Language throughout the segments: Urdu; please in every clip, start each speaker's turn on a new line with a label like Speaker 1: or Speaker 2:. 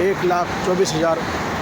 Speaker 1: 1,24,000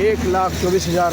Speaker 1: 1,24,000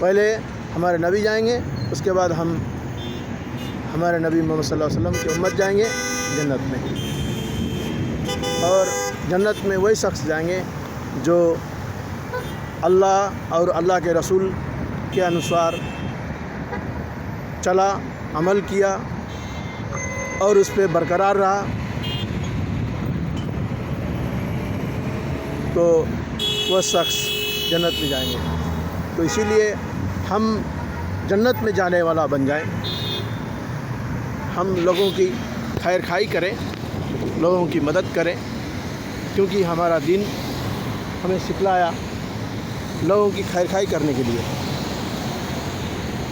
Speaker 1: پہلے ہمارے نبی جائیں گے، اس کے بعد ہم ہمارے نبی محمد صلی اللہ علیہ وسلم کی امت جائیں گے جنت میں، اور جنت میں وہی شخص جائیں گے جو اللہ اور اللہ کے رسول کے انوسار چلا، عمل کیا اور اس پہ برقرار رہا، تو وہ شخص جنت میں جائیں گے۔ تو اسی لیے ہم جنت میں جانے والا بن جائیں، ہم لوگوں کی خیر خواہی کریں، لوگوں کی مدد کریں، کیونکہ ہمارا دین ہمیں سکھلایا لوگوں کی خیر خواہی کرنے کے لیے،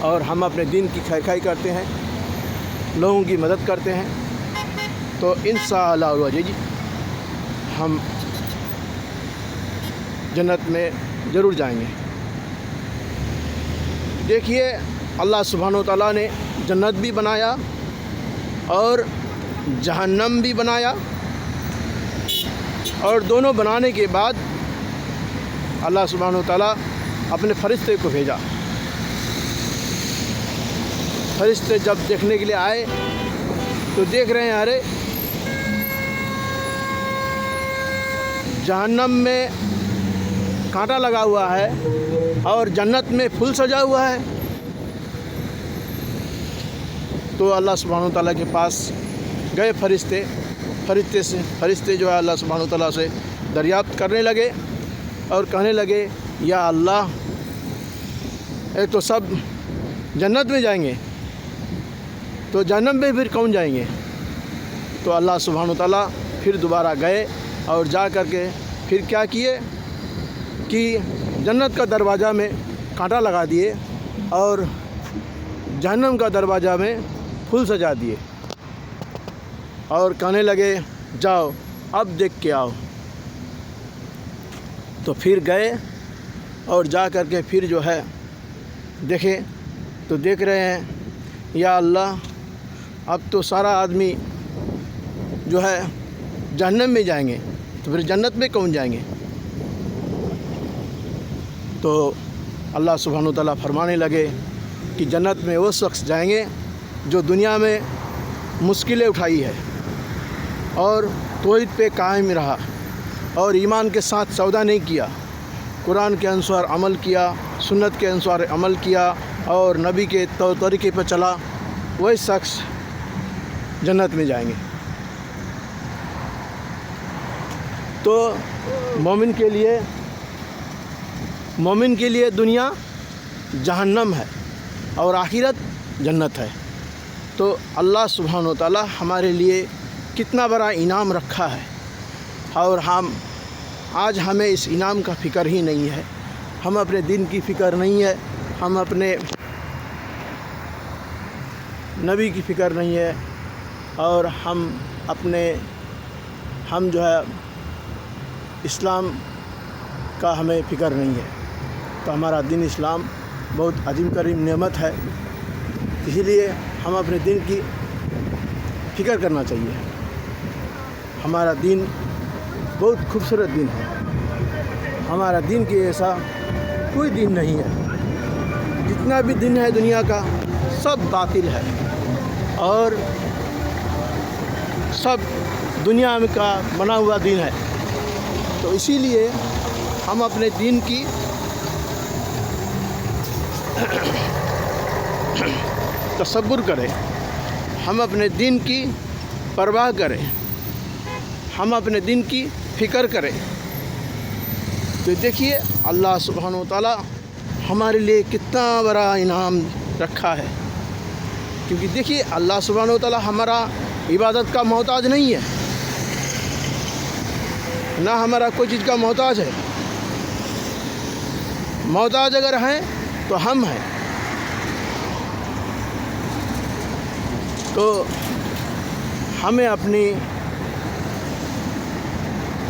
Speaker 1: اور ہم اپنے دین کی خیر خواہی کرتے ہیں، لوگوں کی مدد کرتے ہیں، تو انشاءاللہ جی ہم جنت میں ضرور جائیں گے۔ دیکھیے اللہ سبحانہ و تعالیٰ نے جنت بھی بنایا اور جہنم بھی بنایا، اور دونوں بنانے کے بعد اللہ سبحانہ و تعالیٰ اپنے فرشتے کو بھیجا۔ فرشتے جب دیکھنے کے لیے آئے تو دیکھ رہے ہیں ارے جہنم میں کانٹا لگا ہوا ہے اور جنت میں پھول سجا ہوا ہے۔ تو اللہ سبحانہ و تعالیٰ کے پاس گئے فرشتے جو ہے اللہ سبحانہ و تعالیٰ سے دریافت کرنے لگے اور کہنے لگے یا اللہ، ایک تو سب جنت میں جائیں گے تو جہنم میں پھر کون جائیں گے؟ تو اللہ سبحانہ و تعالیٰ پھر دوبارہ گئے اور جا کر کے پھر کیا کیے کہ جنت کا دروازہ میں کانٹا لگا دیے اور جہنم کا دروازہ میں پھول سجا دیے، اور کہنے لگے جاؤ اب دیکھ کے آؤ۔ تو پھر گئے اور جا کر کے پھر جو ہے دیکھے تو دیکھ رہے ہیں یا اللہ، اب تو سارا آدمی جو ہے جہنم میں جائیں گے تو پھر جنت میں کون جائیں گے؟ تو اللہ سبحانہ و تعالیٰ فرمانے لگے کہ جنت میں وہ شخص جائیں گے جو دنیا میں مشکلیں اٹھائی ہے اور توحید پہ قائم رہا اور ایمان کے ساتھ سودا نہیں کیا، قرآن کے انصار عمل کیا، سنت کے انصار عمل کیا اور نبی کے طریقے پہ چلا، وہی شخص جنت میں جائیں گے۔ تو مومن کے لیے دنیا جہنم ہے اور آخرت جنت ہے۔ تو اللہ سبحانہ و تعالیٰ ہمارے لیے کتنا بڑا انعام رکھا ہے، اور آج ہمیں اس انعام کا فکر ہی نہیں ہے، ہم اپنے دین کی فکر نہیں ہے، ہم اپنے نبی کی فکر نہیں ہے، اور ہم جو ہے اسلام کا ہمیں فکر نہیں ہے۔ تو ہمارا دین اسلام بہت عظیم کریم نعمت ہے، اسی لیے ہم اپنے دین کی فکر کرنا چاہیے۔ ہمارا دین بہت خوبصورت دین ہے، ہمارا دین کے ایسا کوئی دین نہیں ہے۔ جتنا بھی دین ہے دنیا کا سب باطل ہے اور سب دنیا میں کا بنا ہوا دین ہے۔ تو اسی لیے ہم اپنے دین کی تصور کریں، ہم اپنے دین کی پرواہ کریں، ہم اپنے دین کی فکر کریں۔ تو دیکھیے اللہ سبحانہ و تعالیٰ ہمارے لیے کتنا بڑا انعام رکھا ہے، کیونکہ دیکھیے اللہ سبحانہ و تعالیٰ ہمارا عبادت کا محتاج نہیں ہے، نہ ہمارا کوئی چیز کا محتاج ہے۔ محتاج اگر ہیں تو ہم ہیں۔ تو ہمیں اپنی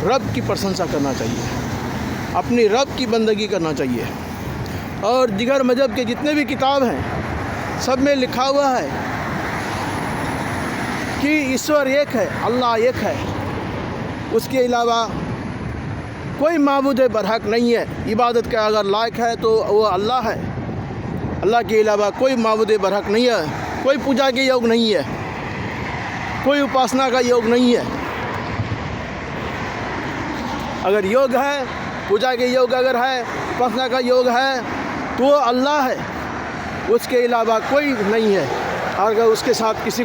Speaker 1: رب کی پرشنسا کرنا چاہیے، اپنی رب کی بندگی کرنا چاہیے، اور دیگر مذہب کے جتنے بھی کتاب ہیں سب میں لکھا ہوا ہے کہ ایشور ایک ہے، اللہ ایک ہے، اس کے علاوہ کوئی معبود برحق نہیں ہے، عبادت کا اگر لائق ہے تو وہ اللہ ہے، اللہ کے علاوہ کوئی معبود برحق نہیں ہے, کوئی پوجا کے یوگ نہیں ہے, کوئی اپاسنا کا یوگ نہیں ہے. اگر یوگ ہے, پوجا کے یوگ اگر ہے, اپاسنا کا یوگ ہے تو وہ اللہ ہے, اس کے علاوہ کوئی نہیں ہے. اور اگر اس کے ساتھ کسی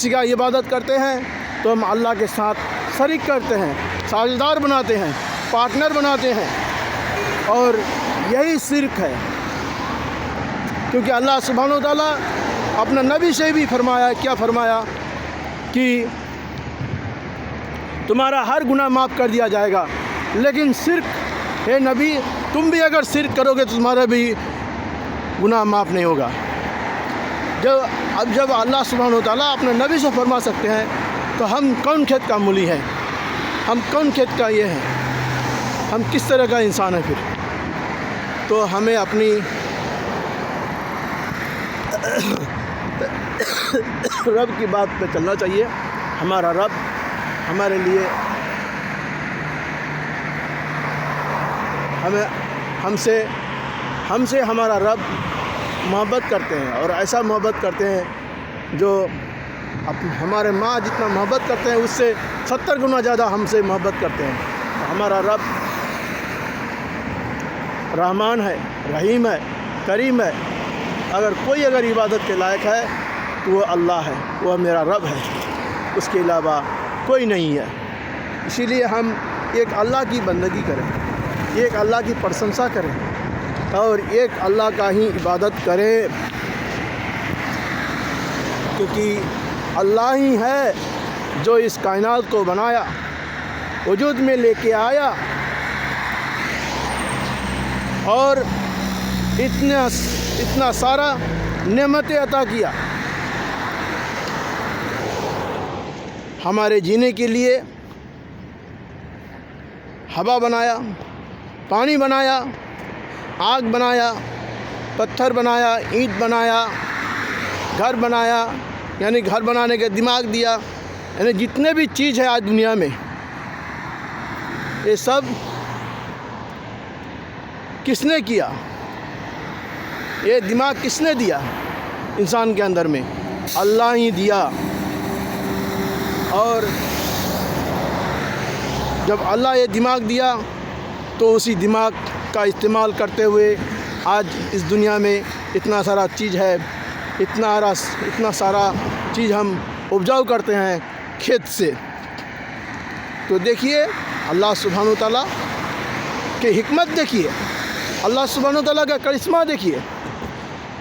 Speaker 1: کا عبادت کرتے ہیں تو ہم اللہ کے ساتھ شریک کرتے ہیں, ساجھیدار بناتے ہیں, پارٹنر بناتے ہیں, اور یہی شرک ہے. کیونکہ اللہ سبحانہ و تعالیٰ اپنا نبی سے بھی فرمایا, کیا فرمایا کہ تمہارا ہر گناہ معاف کر دیا جائے گا, لیکن شرک, اے نبی تم بھی اگر شرک کرو گے تو تمہارا بھی گناہ معاف نہیں ہوگا. جب اللہ سبحانہ و تعالیٰ اپنے نبی سے فرما سکتے ہیں تو ہم کون کھیت کا مولی ہیں, ہم کون کھیت کا یہ ہیں, ہم کس طرح کا انسان ہیں پھر. تو ہمیں اپنی رب کی بات پہ چلنا چاہیے. ہمارا رب ہمارے لیے ہم سے ہمارا رب محبت کرتے ہیں, اور ایسا محبت کرتے ہیں جو ہمارے ماں جتنا محبت کرتے ہیں اس سے 70 گنا زیادہ ہم سے محبت کرتے ہیں. ہمارا رب رحمان ہے, رحیم ہے, کریم ہے. اگر کوئی عبادت کے لائق ہے تو وہ اللہ ہے, وہ میرا رب ہے, اس کے علاوہ کوئی نہیں ہے. اسی لیے ہم ایک اللہ کی بندگی کریں, ایک اللہ کی پرشنسا کریں, اور ایک اللہ کا ہی عبادت کریں, کیونکہ اللہ ہی ہے جو اس کائنات کو بنایا, وجود میں لے کے آیا, اور اتنا سارا نعمتیں عطا کیا. ہمارے جینے کے لیے ہوا بنایا, پانی بنایا, آگ بنایا, پتھر بنایا, اینٹ بنایا, گھر بنایا, یعنی گھر بنانے کا دماغ دیا. یعنی جتنے بھی چیز ہے آج دنیا میں, یہ سب کس نے کیا؟ یہ دماغ کس نے دیا انسان کے اندر میں؟ اللہ ہی دیا. اور جب اللہ یہ دماغ دیا تو اسی دماغ کا استعمال کرتے ہوئے آج اس دنیا میں اتنا سارا چیز ہے, اتنا سارا چیز ہم اپجاؤ کرتے ہیں کھیت سے. تو دیکھیے اللہ سبحانہ و تعالیٰ کی حکمت, دیکھیے اللہ سبحانہ و تعالیٰ کا کرشمہ, دیکھیے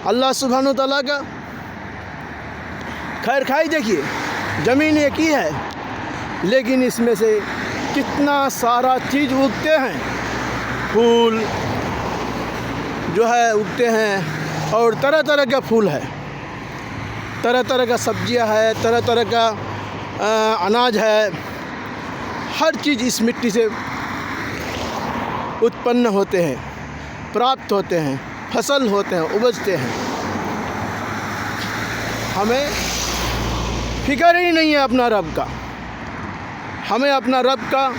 Speaker 1: اللہ سبحانہ و تعالیٰ کا خیر خائی, دیکھیے. زمین ایک ہی ہے لیکن اس میں سے کتنا سارا چیز اگتے ہیں, پھول جو ہے اگتے ہیں, اور طرح طرح کا پھول ہے, طرح طرح کا سبزیاں ہے, طرح طرح کا اناج ہے. ہر چیز اس مٹی سے اتپن ہوتے ہیں, پراپت ہوتے ہیں, فصل ہوتے ہیں, اپجتے ہیں. ہمیں فکر ہی نہیں ہے اپنا رب کا, ہمیں اپنا رب کا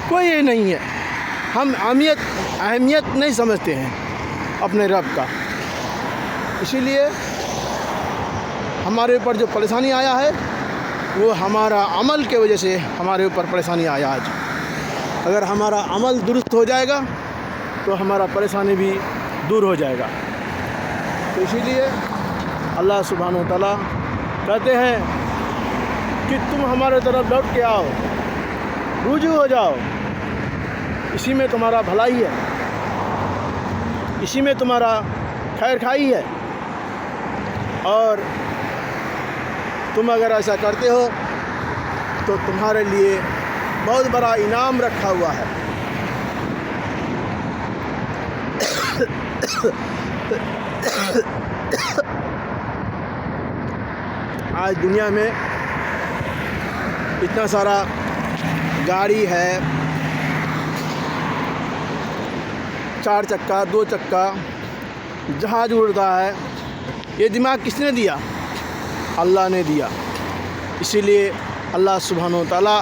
Speaker 1: کوئی یہ نہیں ہے. ہم اہمیت نہیں سمجھتے ہیں اپنے رب کا. اسی لیے ہمارے اوپر جو پریشانی آیا ہے وہ ہمارا عمل کے وجہ سے ہمارے اوپر پریشانی آیا آج. اگر ہمارا عمل درست ہو جائے گا تو ہمارا پریشانی بھی دور ہو جائے گا. تو اسی لیے اللہ سبحانہ و تعالیٰ کہتے ہیں کہ تم ہمارے طرف لوٹ کے آؤ, رجوع ہو جاؤ, اسی میں تمہارا بھلائی ہے, اسی میں تمہارا خیر خائی ہے. اور تم اگر ایسا کرتے ہو تو تمہارے لیے بہت بڑا انعام رکھا ہوا ہے. آج دنیا میں اتنا سارا گاڑی ہے, 4 چکا, 2 چکا, جہاز اڑتا ہے. یہ دماغ کس نے دیا؟ اللہ نے دیا. اسی لیے اللہ سبحانہ و تعالیٰ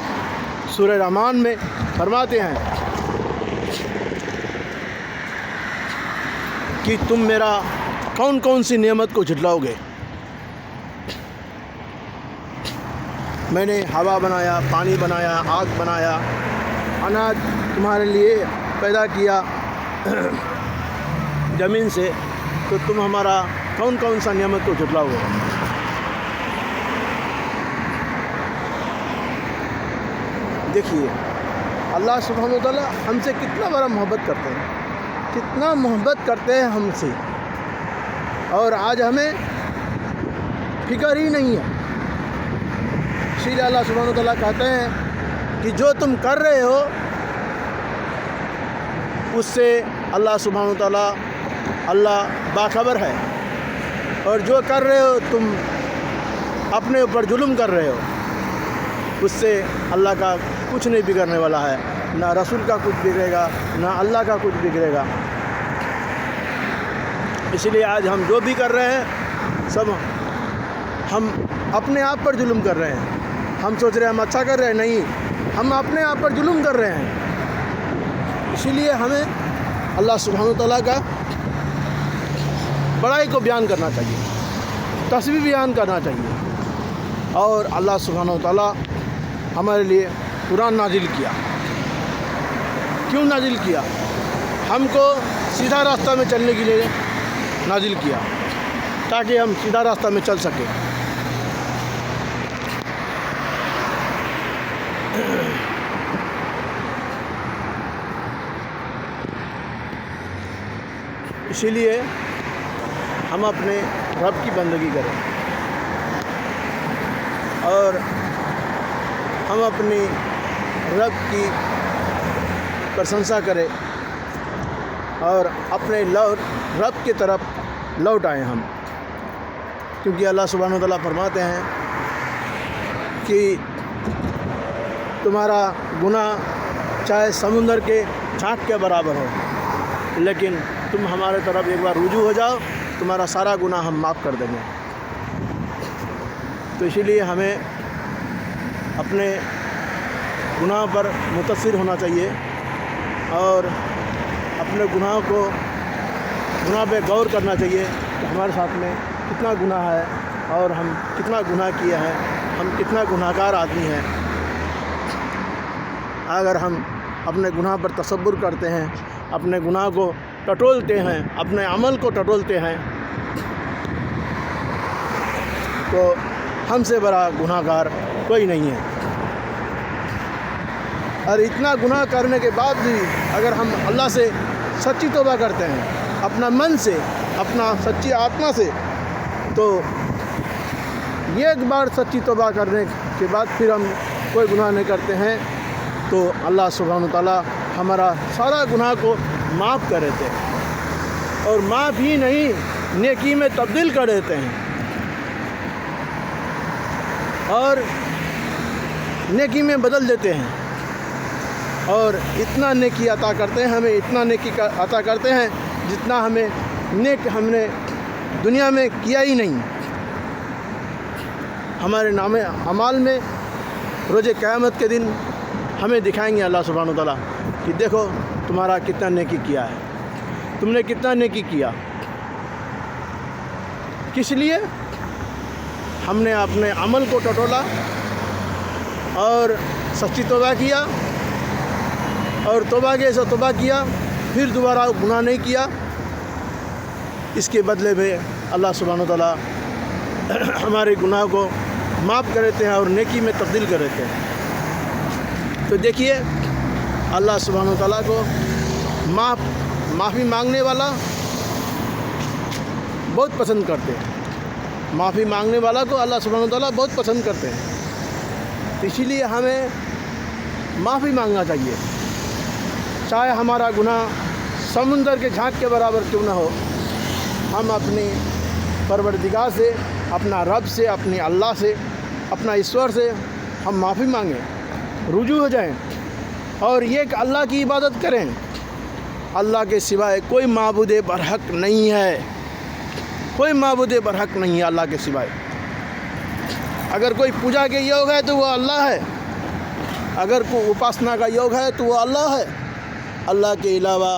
Speaker 1: سورہ رحمان میں فرماتے ہیں کہ تم میرا کون کون سی نعمت کو جھٹلاؤ گے. میں نے ہوا بنایا، پانی بنایا، آگ بنایا، اناج تمہارے لیے پیدا کیا زمین سے، تو تم ہمارا کون کون سا نعمت کو جھٹلاؤ گے. دیکھیے اللہ سبحانہ و تعالیٰ ہم سے کتنا بڑا محبت کرتے ہیں، کتنا محبت کرتے ہیں ہم سے، اور آج ہمیں فکر ہی نہیں ہے. اسی لیے اللہ سبحانہ و تعالیٰ کہتے ہیں کہ جو تم کر رہے ہو اس سے اللہ سبحانہ و تعالیٰ اللہ باخبر ہے، اور جو کر رہے ہو تم اپنے اوپر ظلم کر رہے ہو اس سے اللہ کا کچھ نہیں بگڑنے والا ہے، نہ رسول کا کچھ بگڑے گا، نہ اللہ کا کچھ بگڑے گا. اس لیے آج ہم جو بھی کر رہے ہیں سب ہم اپنے آپ پر ظلم کر رہے ہیں. ہم سوچ رہے ہیں ہم اچھا کر رہے ہیں، نہیں، ہم اپنے آپ پر ظلم کر رہے ہیں. اسی لیے ہمیں اللہ سبحانہ وتعالیٰ کا بڑائی کو بیان کرنا چاہیے، تسبیح بیان کرنا چاہیے. اور اللہ سبحانہ وتعالیٰ ہمارے لیے قرآن نازل کیا. کیوں نازل کیا؟ ہم کو سیدھا راستہ میں چلنے کے لیے نازل کیا، تاکہ ہم سیدھا راستہ میں چل سکیں. اسی لیے ہم اپنے رب کی بندگی کریں اور ہم اپنی رب کی پرشنسا کریں اور اپنے رب کی طرف لوٹ آئیں ہم. کیونکہ اللہ سبحانہ وتعالیٰ فرماتے ہیں کہ تمہارا گناہ چاہے سمندر کے جھانک کے برابر ہو، لیکن تم ہمارے طرف ایک بار رجوع ہو جاؤ، تمہارا سارا گناہ ہم معاف کر دیں گے. تو اسی لیے ہمیں اپنے گناہ پر متاثر ہونا چاہیے اور اپنے گناہ پہ غور کرنا چاہیے کہ ہمارے ساتھ میں کتنا گناہ ہے اور ہم کتنا گناہ کیا ہے، ہم کتنا گناہ گار آدمی ہیں. اگر ہم اپنے گناہ پر تصور کرتے ہیں، اپنے گناہ کو ٹٹولتے ہیں، اپنے عمل کو ٹٹولتے ہیں، تو ہم سے بڑا گناہ گار کوئی نہیں ہے. اور اتنا گناہ کرنے کے بعد بھی اگر ہم اللہ سے سچی توبہ کرتے ہیں، اپنا من سے، اپنا سچی آتما سے، تو ایک بار سچی توبہ کرنے کے بعد پھر ہم کوئی گناہ نہیں کرتے ہیں، تو اللہ سبحانہ وتعالیٰ ہمارا سارا گناہ کو معاف کر دیتے ہیں، اور معاف ہی نہیں نیکی میں تبدیل کر دیتے ہیں، اور نیکی میں بدل دیتے ہیں، اور اتنا نیکی عطا کرتے ہیں ہمیں، اتنا نیکی عطا کرتے ہیں جتنا ہم نے دنیا میں کیا ہی نہیں. ہمارے نام اعمال میں روز قیامت کے دن ہمیں دکھائیں گے اللہ سبحانہ وتعالیٰ کہ دیکھو تمہارا کتنا نیکی کیا ہے، تم نے کتنا نیکی کیا. کس لیے؟ ہم نے اپنے عمل کو ٹٹولا اور سچی توبہ کیا، اور توبہ کے ایسا توبہ کیا، پھر دوبارہ گناہ نہیں کیا. اس کے بدلے میں اللہ سبحانہ وتعالیٰ ہمارے گناہ کو معاف کر دیتے ہیں اور نیکی میں تبدیل کر دیتے ہیں. تو دیکھیے اللہ سبحانہ وتعالیٰ کو معافی مانگنے والا بہت پسند کرتے ہیں. معافی مانگنے والا کو اللہ سبحانہ وتعالیٰ بہت پسند کرتے ہیں. اسی لیے ہمیں معافی مانگنا چاہیے، چاہے ہمارا گناہ سمندر کے جھانک کے برابر کیوں نہ ہو. ہم اپنی پروردگار سے، اپنا رب سے، اپنی اللہ سے، اپنا ایشور سے ہم معافی مانگیں، رجوع ہو جائیں، اور یہ کہ اللہ کی عبادت کریں. اللہ کے سوائے کوئی معبود برحق نہیں ہے، کوئی معبود برحق نہیں ہے اللہ کے سوائے. اگر کوئی پوجا کے یوگ ہے تو وہ اللہ ہے، اگر کوئی اپاسنا کا یوگ ہے تو وہ اللہ ہے. اللہ کے علاوہ